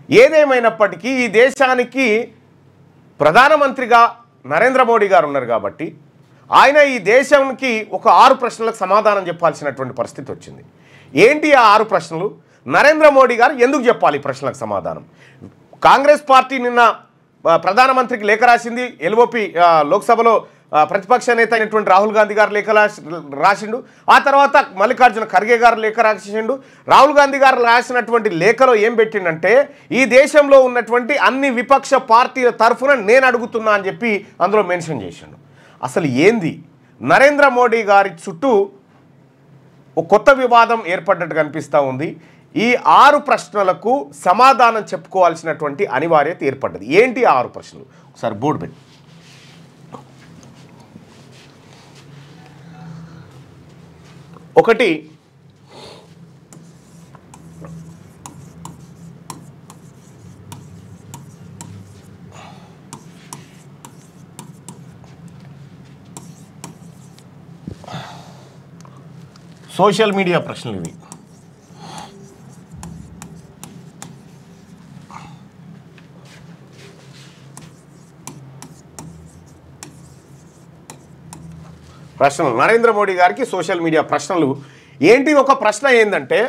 ఏదేమైనప్పటికీ ఈ దేశానికి ప్రధానమంత్రిగా నరేంద్ర మోడీ గారు ఉన్నారు కాబట్టి ఆయన ఈ దేశానికి ఒక 6 ప్రశ్నలకు సమాధానం చెప్పాల్సినటువంటి పరిస్థితి వచ్చింది. ఏంటి ఆ 6 ప్రశ్నలు? నరేంద్ర మోడీ గారు ఎందుకు చెప్పాలి ఈ ప్రశ్నలకు సమాధానం? కాంగ్రెస్ పార్టీ నిన్న ప్రధానమంత్రికి లేఖ రాసింది. ఎల్ఓపి లోక్సభలో ప్రతిపక్ష నేత అయినటువంటి రాహుల్ గాంధీ గారు లేఖ రాసిండు. ఆ తర్వాత మల్లికార్జున ఖర్గే గారు లేఖ రాసిండు. రాహుల్ గాంధీ గారు రాసినటువంటి లేఖలో ఏం పెట్టిండంటే ఈ దేశంలో ఉన్నటువంటి అన్ని విపక్ష పార్టీల తరఫున నేను అడుగుతున్నా అని చెప్పి అందులో మెన్షన్ చేసిండు. అసలు ఏంది నరేంద్ర మోడీ గారి చుట్టూ ఒక కొత్త వివాదం ఏర్పడ్డట్టు కనిపిస్తూ ఉంది. ఈ 6 ప్రశ్నలకు సమాధానం చెప్పుకోవాల్సినటువంటి అనివార్యత ఏర్పడ్డది. ఏంటి ఆ 6 ప్రశ్నలు? ఒకసారి బోర్డు పెట్టి. ఒకటి, సోషల్ మీడియా ప్రశ్నలు ఇవి. ప్రశ్నలు నరేంద్ర మోడీ గారికి సోషల్ మీడియా ప్రశ్నలు ఏంటి? ఒక ప్రశ్న ఏంటంటే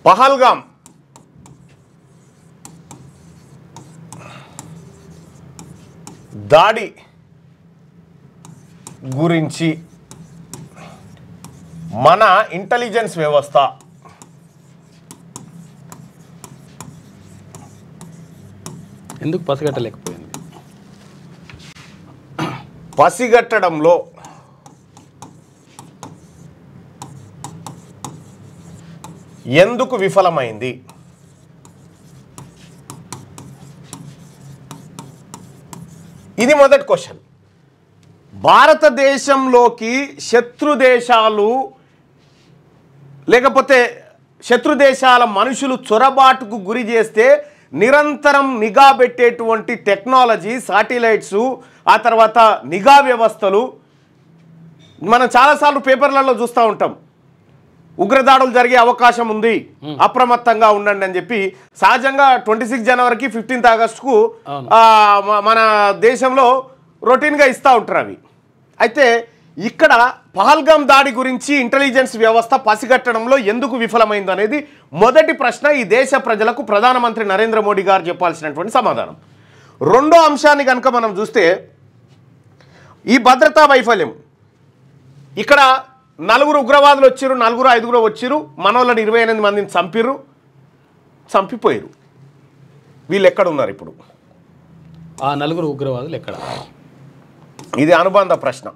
పహల్గాం దాడి గురించి మన ఇంటెలిజెన్స్ వ్యవస్థ ఎందుకు పసిగట్టలేకపోయింది? పసిగట్టడంలో ఎందుకు విఫలమైంది? ఇది మొదటి క్వశ్చన్. భారతదేశంలోకి శత్రు దేశాలు లేకపోతే శత్రు దేశాల మనుషులు చొరబాటుకు గురి చేస్తే నిరంతరం నిఘా పెట్టేటువంటి టెక్నాలజీ, శాటిలైట్స్, ఆ తర్వాత నిఘా వ్యవస్థలు మనం చాలాసార్లు పేపర్లలో చూస్తూ ఉంటాం. ఉగ్రదాడులు జరిగే అవకాశం ఉంది, అప్రమత్తంగా ఉండండి అని చెప్పి. సహజంగా 26 జనవరికి 15 ఆగస్టుకు మన దేశంలో రొటీన్గా ఇస్తూ ఉంటారు అవి. అయితే ఇక్కడ పహల్గాం దాడి గురించి ఇంటెలిజెన్స్ వ్యవస్థ పసిగట్టడంలో ఎందుకు విఫలమైంది అనేది మొదటి ప్రశ్న. ఈ దేశ ప్రజలకు ప్రధానమంత్రి నరేంద్ర మోడీ గారు చెప్పాల్సినటువంటి సమాధానం. రెండో అంశాన్ని కనుక మనం చూస్తే ఈ భద్రతా వైఫల్యం. ఇక్కడ 4 ఉగ్రవాదులు వచ్చారు, 4-5 వచ్చారు. మనోళ్ళని 28 మందిని చంపిపోయారు. వీళ్ళు ఎక్కడ ఉన్నారు ఇప్పుడు? ఆ 4 ఉగ్రవాదులు ఎక్కడ? ఇది అనుబంధ ప్రశ్న.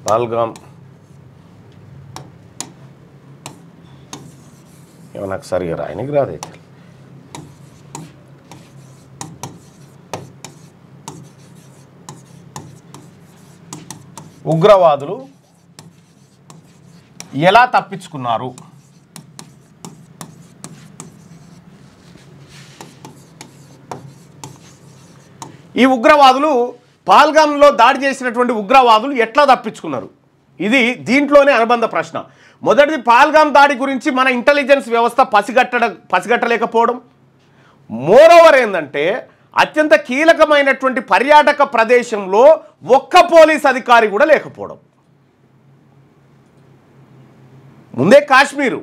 పహల్గాం నాకు సరిగా రాయనికి రాదైతే. ఉగ్రవాదులు ఎలా తప్పించుకున్నారు? ఈ ఉగ్రవాదులు పహల్గాంలో దాడి చేసినటువంటి ఉగ్రవాదులు ఎట్లా తప్పించుకున్నారు? ఇది దీంట్లోనే అనుబంధ ప్రశ్న. మొదటిది పహల్గాం దాడి గురించి మన ఇంటెలిజెన్స్ వ్యవస్థ పసిగట్టలేకపోవడం. మోరోవర్ ఏంటంటే అత్యంత కీలకమైనటువంటి పర్యాటక ప్రదేశంలో ఒక్క పోలీస్ అధికారి కూడా లేకపోవడం. ముందే కాశ్మీరు,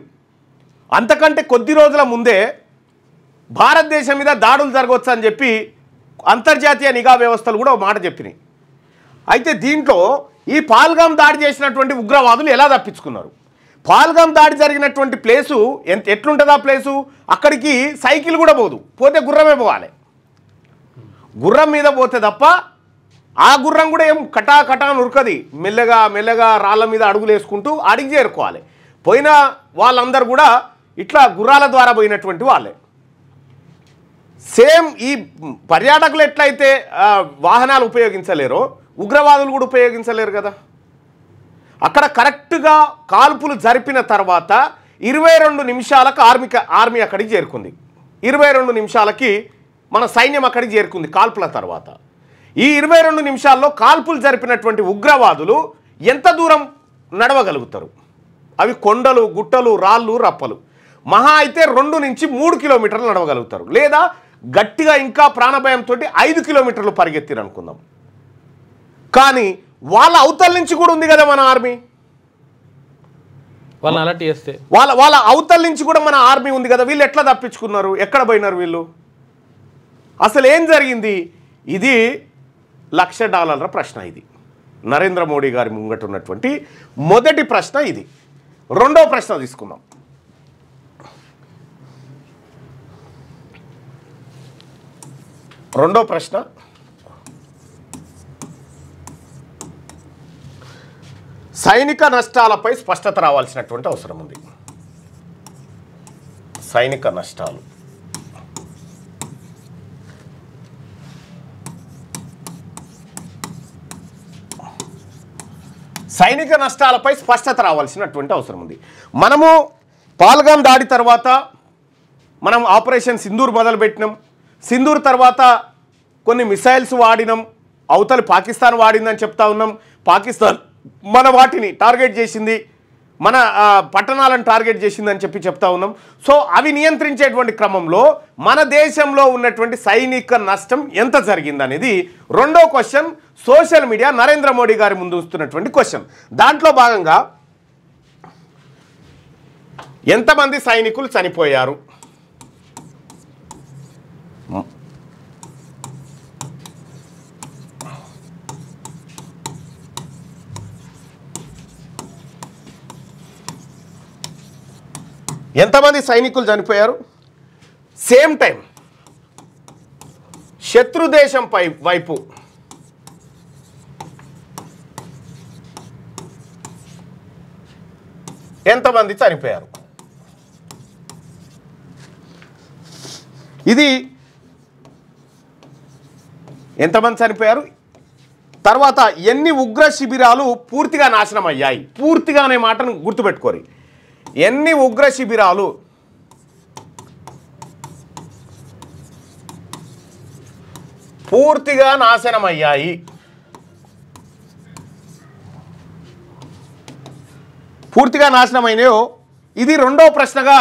అంతకంటే కొద్ది రోజుల ముందే భారతదేశం మీద దాడులు జరగవచ్చు అని చెప్పి అంతర్జాతీయ నిఘా వ్యవస్థలు కూడా ఒక మాట చెప్పినాయి. అయితే దీంట్లో ఈ పహల్గాం దాడి చేసినటువంటి ఉగ్రవాదులు ఎలా తప్పించుకున్నారు? పహల్గాం దాడి జరిగినటువంటి ప్లేసు ఎట్లుంటుంది? ఆ ప్లేసు అక్కడికి సైకిల్ కూడా పోతే గుర్రమే పోవాలి. గుర్రం మీద పోతే తప్ప ఆ గుర్రం కూడా ఏం కటా నురకది. మెల్లగా మెల్లగా రాళ్ళ మీద అడుగులు వేసుకుంటూ అడిగి చేరుకోవాలి. పోయిన వాళ్ళందరూ కూడా ఇట్లా గుర్రాల ద్వారా పోయినటువంటి వాళ్ళే. సేమ్ ఈ పర్యాటకులు ఎట్లయితే వాహనాలు ఉపయోగించలేరో ఉగ్రవాదులు కూడా ఉపయోగించలేరు కదా. అక్కడ కరెక్ట్గా కాల్పులు జరిపిన తర్వాత 22 నిమిషాలకు ఆర్మీ అక్కడికి చేరుకుంది. 22 నిమిషాలకి మన సైన్యం అక్కడికి చేరుకుంది కాల్పుల తర్వాత. ఈ 22 నిమిషాల్లో కాల్పులు జరిపినటువంటి ఉగ్రవాదులు ఎంత దూరం నడవగలుగుతారు? అవి కొండలు, గుట్టలు, రాళ్ళు, రప్పలు. మహా అయితే 2 నుంచి 3 కిలోమీటర్లు నడవగలుగుతారు, లేదా గట్టిగా ఇంకా ప్రాణభయంతో 5 కిలోమీటర్లు పరిగెత్తిరు అనుకుందాం. కానీ వాళ్ళ అవతల నుంచి కూడా ఉంది కదా మన ఆర్మీ. వాళ్ళని అలర్ట్ చేస్తే వాళ్ళ అవతల నుంచి కూడా మన ఆర్మీ ఉంది కదా. వీళ్ళు ఎట్లా తప్పించుకున్నారు? ఎక్కడ పోయినారు వీళ్ళు? అసలు ఏం జరిగింది? ఇది $1,00,000 ప్రశ్న. ఇది నరేంద్ర మోడీ గారి ముంగట ఉన్నటువంటి మొదటి ప్రశ్న. ఇది రెండో ప్రశ్న తీసుకుందాం. రెండో ప్రశ్న, సైనిక నష్టాలపై స్పష్టత రావాల్సినటువంటి అవసరం ఉంది. సైనిక నష్టాలు, సైనిక నష్టాలపై స్పష్టత రావాల్సినటువంటి అవసరం ఉంది. మనము పాల్గాం దాడి తర్వాత మనం ఆపరేషన్ సింధూర్ మొదలుపెట్టినాం. సింధూర్ తర్వాత కొన్ని మిసైల్స్ వాడినాం. అవతలి పాకిస్తాన్ వాడిందని చెప్తా ఉన్నాం. పాకిస్తాన్ మన వాటిని టార్గెట్ చేసింది, మన పట్టణాలను టార్గెట్ చేసిందని చెప్తా ఉన్నాం. సో అవి నియంత్రించేటువంటి క్రమంలో మన దేశంలో ఉన్నటువంటి సైనిక నష్టం ఎంత జరిగిందనేది రెండో question. Social media Narendra Modi గారి ముందు వస్తున్నటువంటి క్వశ్చన్. దాంట్లో భాగంగా ఎంతమంది సైనికులు చనిపోయారు? ఎంతమంది సైనికులు చనిపోయారు? సేమ్ టైం శత్రు దేశం వైపు ఎంతమంది చనిపోయారు? ఇది ఎంతమంది చనిపోయారు, తర్వాత ఎన్ని ఉగ్ర శిబిరాలు పూర్తిగా నాశనం అయ్యాయి. పూర్తిగా అనే మాటను గుర్తుపెట్టుకోరు. ఎన్ని ఉగ్ర శిబిరాలు పూర్తిగా నాశనమయ్యాయి? పూర్తిగా నాశనమైనాయో ఇది రెండో ప్రశ్నగా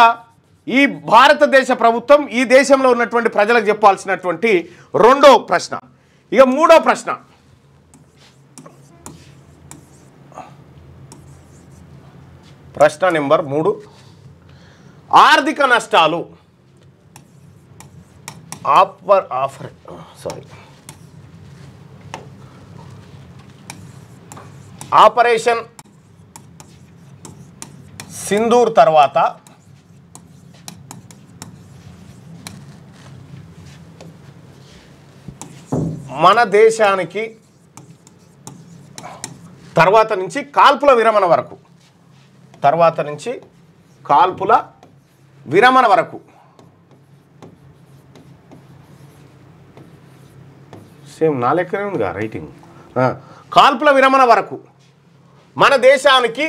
ఈ భారతదేశ ప్రభుత్వం ఈ దేశంలో ఉన్నటువంటి ప్రజలకు చెప్పాల్సినటువంటి రెండో ప్రశ్న. ఇక మూడో ప్రశ్న, ప్రశ్న నెంబర్ 3, ఆర్థిక నష్టాలు. ఆపరేషన్ సింధూర్ తర్వాత మన దేశానికి తర్వాత నుంచి కాల్పుల విరమణ వరకు, తర్వాత నుంచి కాల్పుల విరమణ వరకు, సేమ్ నా లెక్కనే ఉందిగా రైటింగ్, కాల్పుల విరమణ వరకు మన దేశానికి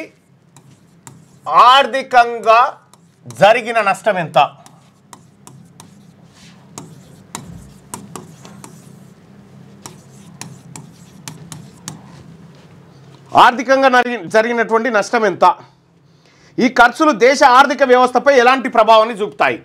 ఆర్థికంగా జరిగిన నష్టం ఎంత? ఆర్థికంగా జరిగినటువంటి నష్టం ఎంత? ఈ ఖర్చులు దేశ ఆర్థిక వ్యవస్థపై ఎలాంటి ప్రభావాన్ని చూపుతాయి?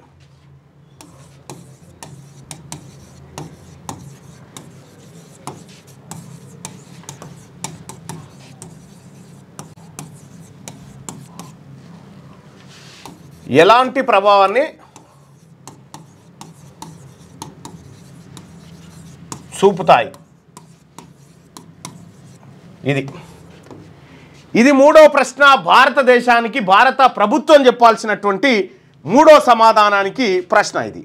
ఎలాంటి ప్రభావాన్ని చూపుతాయి? ఇది మూడో ప్రశ్న. భారతదేశానికి భారత ప్రభుత్వం చెప్పాల్సినటువంటి మూడో సమాధానానికి ప్రశ్న ఇది.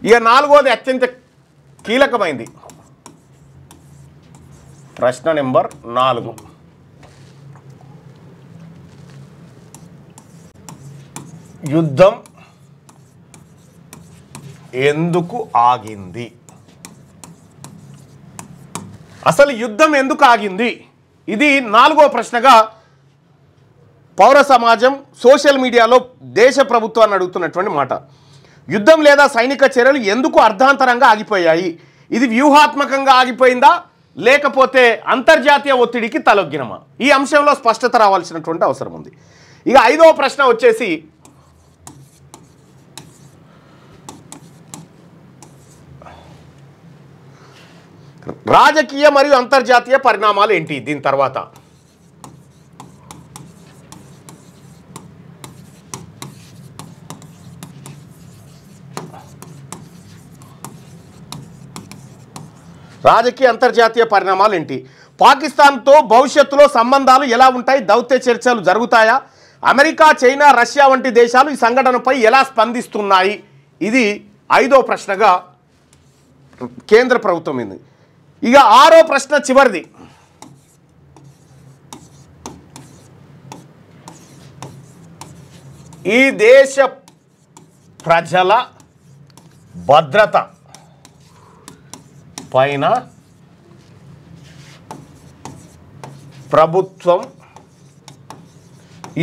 ఇక నాలుగోది అత్యంత కీలకమైంది. ప్రశ్న నెంబర్ 4, యుద్ధం ఎందుకు ఆగింది? అసలు యుద్ధం ఎందుకు ఆగింది? ఇది నాలుగో ప్రశ్నగా పౌర సమాజం సోషల్ మీడియాలో దేశ ప్రభుత్వాన్ని అడుగుతున్నటువంటి మాట. యుద్ధం లేదా సైనిక చర్యలు ఎందుకు అర్ధాంతరంగా ఆగిపోయాయి? ఇది వ్యూహాత్మకంగా ఆగిపోయిందా లేకపోతే అంతర్జాతీయ ఒత్తిడికి తలొగ్గినమా? ఈ అంశంలో స్పష్టత రావాల్సినటువంటి అవసరం ఉంది. ఇక 5వ ప్రశ్న వచ్చేసి రాజకీయ మరియు అంతర్జాతీయ పరిణామాలు ఏంటి దీని తర్వాత? రాజకీయ అంతర్జాతీయ పరిణామాలు ఏంటి? పాకిస్తాన్తో భవిష్యత్తులో సంబంధాలు ఎలా ఉంటాయి? దౌత్య చర్చలు జరుగుతాయా? అమెరికా, చైనా, రష్యా వంటి దేశాలు ఈ సంఘటనపై ఎలా స్పందిస్తున్నాయి? ఇది 5వ ప్రశ్నగా కేంద్ర ప్రభుత్వం ఉంది. ఇక 6వ ప్రశ్న చివరిది. ఈ దేశ ప్రజల భద్రత పైన ప్రభుత్వం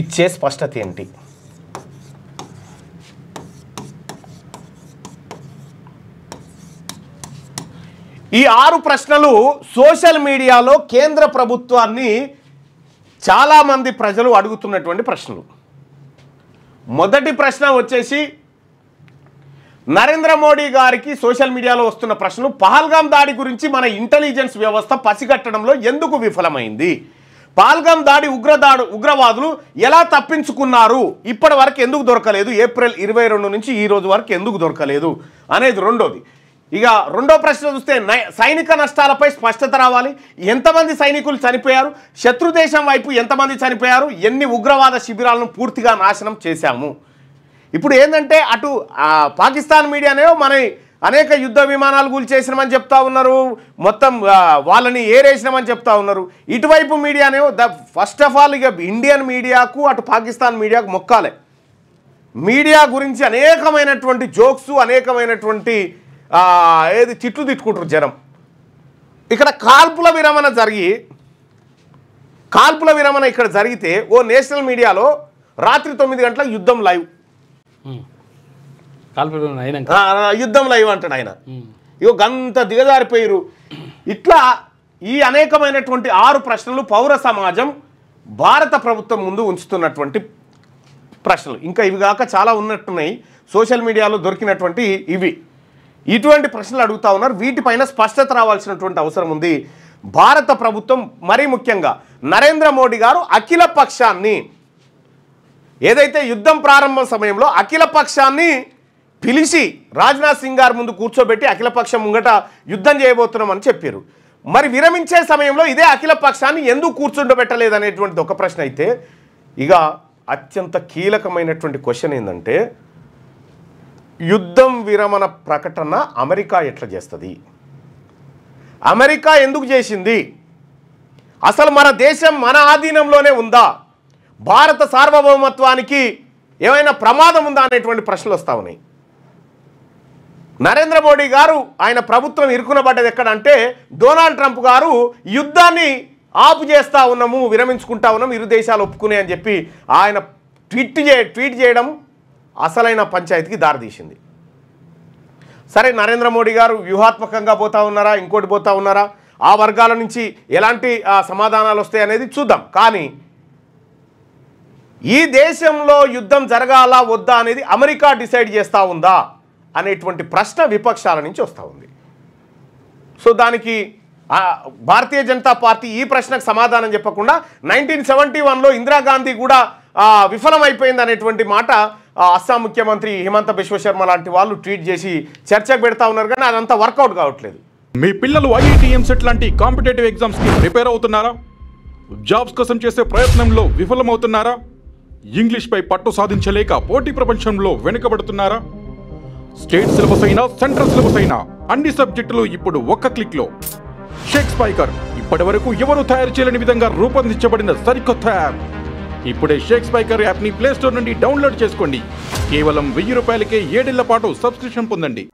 ఇచ్చే స్పష్టత ఏంటి? ఈ 6 ప్రశ్నలు సోషల్ మీడియాలో కేంద్ర ప్రభుత్వాన్ని చాలామంది ప్రజలు అడుగుతున్నటువంటి ప్రశ్నలు. మొదటి ప్రశ్న వచ్చేసి నరేంద్ర మోడీ గారికి సోషల్ మీడియాలో వస్తున్న ప్రశ్నలు, పహల్గాం దాడి గురించి మన ఇంటెలిజెన్స్ వ్యవస్థ పసిగట్టడంలో ఎందుకు విఫలమైంది? పహల్గాం దాడి ఉగ్రవాదులు ఎలా తప్పించుకున్నారు? ఇప్పటి వరకు ఎందుకు దొరకలేదు? ఏప్రిల్ 22 నుంచి ఈ రోజు వరకు ఎందుకు దొరకలేదు అనేది రెండోది. ఇక 2వ ప్రశ్న చూస్తే సైనిక నష్టాలపై స్పష్టత రావాలి. ఎంతమంది సైనికులు చనిపోయారు? శత్రు దేశం వైపు ఎంతమంది చనిపోయారు? ఎన్ని ఉగ్రవాద శిబిరాలను పూర్తిగా నాశనం చేశాము? ఇప్పుడు ఏంటంటే అటు పాకిస్తాన్ మీడియానేమో మన అనేక యుద్ధ విమానాలు కూల్చేసినామని చెప్తా ఉన్నారు, మొత్తం వాళ్ళని ఏరేసినామని చెప్తా ఉన్నారు. ఇటువైపు మీడియానేమో ఫస్ట్ ఆఫ్ ఆల్ ఇక ఇండియన్ మీడియాకు అటు పాకిస్తాన్ మీడియాకు మొక్కాలే. మీడియా గురించి అనేకమైనటువంటి జోక్స్, అనేకమైనటువంటి ఏది తిట్లు తిట్టుకుంటారు జనం. ఇక్కడ కాల్పుల విరమణ ఇక్కడ జరిగితే ఓ నేషనల్ మీడియాలో రాత్రి 9 గంటలకు యుద్ధం లైవ్, యుద్ధం లైవ్ అంటాడు ఆయన. ఇగో గంత దిగజారిపోయారు. ఇట్లా ఈ అనేకమైనటువంటి 6 ప్రశ్నలు పౌర సమాజం భారత ప్రభుత్వం ముందు ఉంచుతున్నటువంటి ప్రశ్నలు. ఇంకా ఇవి కాక చాలా ఉన్నట్టున్నాయి సోషల్ మీడియాలో దొరికినటువంటి ఇవి. ఇటువంటి ప్రశ్నలు అడుగుతా ఉన్నారు. వీటిపైన స్పష్టత రావాల్సినటువంటి అవసరం ఉంది. భారత ప్రభుత్వం మరీ ముఖ్యంగా నరేంద్ర మోడీ గారు అఖిల పక్షాన్ని, ఏదైతే యుద్ధం ప్రారంభం సమయంలో అఖిల పక్షాన్ని పిలిచి రాజ్నాథ్ సింగ్ గారి ముందు కూర్చోబెట్టి అఖిల పక్షం ముంగట యుద్ధం చేయబోతున్నామని చెప్పారు. మరి విరమించే సమయంలో ఇదే అఖిల పక్షాన్ని ఎందుకు కూర్చుండబెట్టలేదు అనేటువంటిది ఒక ప్రశ్న అయితే, ఇక అత్యంత కీలకమైనటువంటి క్వశ్చన్ ఏంటంటే యుద్ధం విరమణ ప్రకటన అమెరికా ఎట్లా చేస్తుంది? అమెరికా ఎందుకు చేసింది? అసలు మన దేశం మన ఆధీనంలోనే ఉందా? భారత సార్వభౌమత్వానికి ఏమైనా ప్రమాదం ఉందా అనేటువంటి ప్రశ్నలు వస్తూ ఉన్నాయి. నరేంద్ర మోడీ గారు ఆయన ప్రభుత్వం ఇరుకునబడ్డది ఎక్కడంటే డొనాల్డ్ ట్రంప్ గారు యుద్ధాన్ని ఆపు చేస్తూ ఉన్నాము, విరమించుకుంటా ఉన్నాము, ఇరు దేశాలు ఒప్పుకునే అని చెప్పి ఆయన ట్వీట్ చేయడం అసలైన పంచాయతీకి దారితీసింది. సరే, నరేంద్ర మోడీ గారు వ్యూహాత్మకంగా పోతా ఉన్నారా, ఇంకోటి పోతా ఉన్నారా, ఆ వర్గాల నుంచి ఎలాంటి సమాధానాలు వస్తాయి అనేది చూద్దాం. కానీ ఈ దేశంలో యుద్ధం జరగాలా వద్దా అనేది అమెరికా డిసైడ్ చేస్తూ ఉందా అనేటువంటి ప్రశ్న విపక్షాల నుంచి వస్తూ ఉంది. సో దానికి భారతీయ జనతా పార్టీ ఈ ప్రశ్నకు సమాధానం చెప్పకుండా 1971లో ఇందిరాగాంధీ కూడా విఫలమైపోయింది అనేటువంటి మాట అస్సాం ముఖ్యమంత్రి హిమంత బిశ్వ శర్మ లాంటి వాళ్ళు ట్వీట్ చేసి చర్చకు పెడతా ఉన్నారు. కానీ అదంతా వర్కౌట్ కావట్లేదు. మీ పిల్లలు ఐఐటి ఎంసెట్ లాంటి కాంపిటేటివ్ ఎగ్జామ్స్ కి ప్రిపేర్ అవుతున్నారా? జాబ్స్ కోసం చేసే ప్రయత్నంలో విఫలమవుతున్నారా? ఇంగ్లీష్ పై పట్టు సాధించలేక పోటీ ప్రపంచంలో వెనుకబడుతున్నారా? స్టేట్ సిలబస్ అయినా సెంట్రల్ సిలబస్ అయినా అన్ని సబ్జెక్టులు ఇప్పుడు ఒక్క క్లిక్ లో. షేక్ స్పైకర్ ఇప్పటి వరకు ఎవరు తయారు చేయలేని విధంగా రూపొందించబడిన సరికొత్త యాప్. ఇప్పుడే షేక్ స్పైకర్ యాప్ ని ప్లే స్టోర్ నుండి డౌన్లోడ్ చేసుకోండి. కేవలం 1000 రూపాయలకే 7 ఏళ్ల పాటు సబ్స్క్రిప్షన్ పొందండి.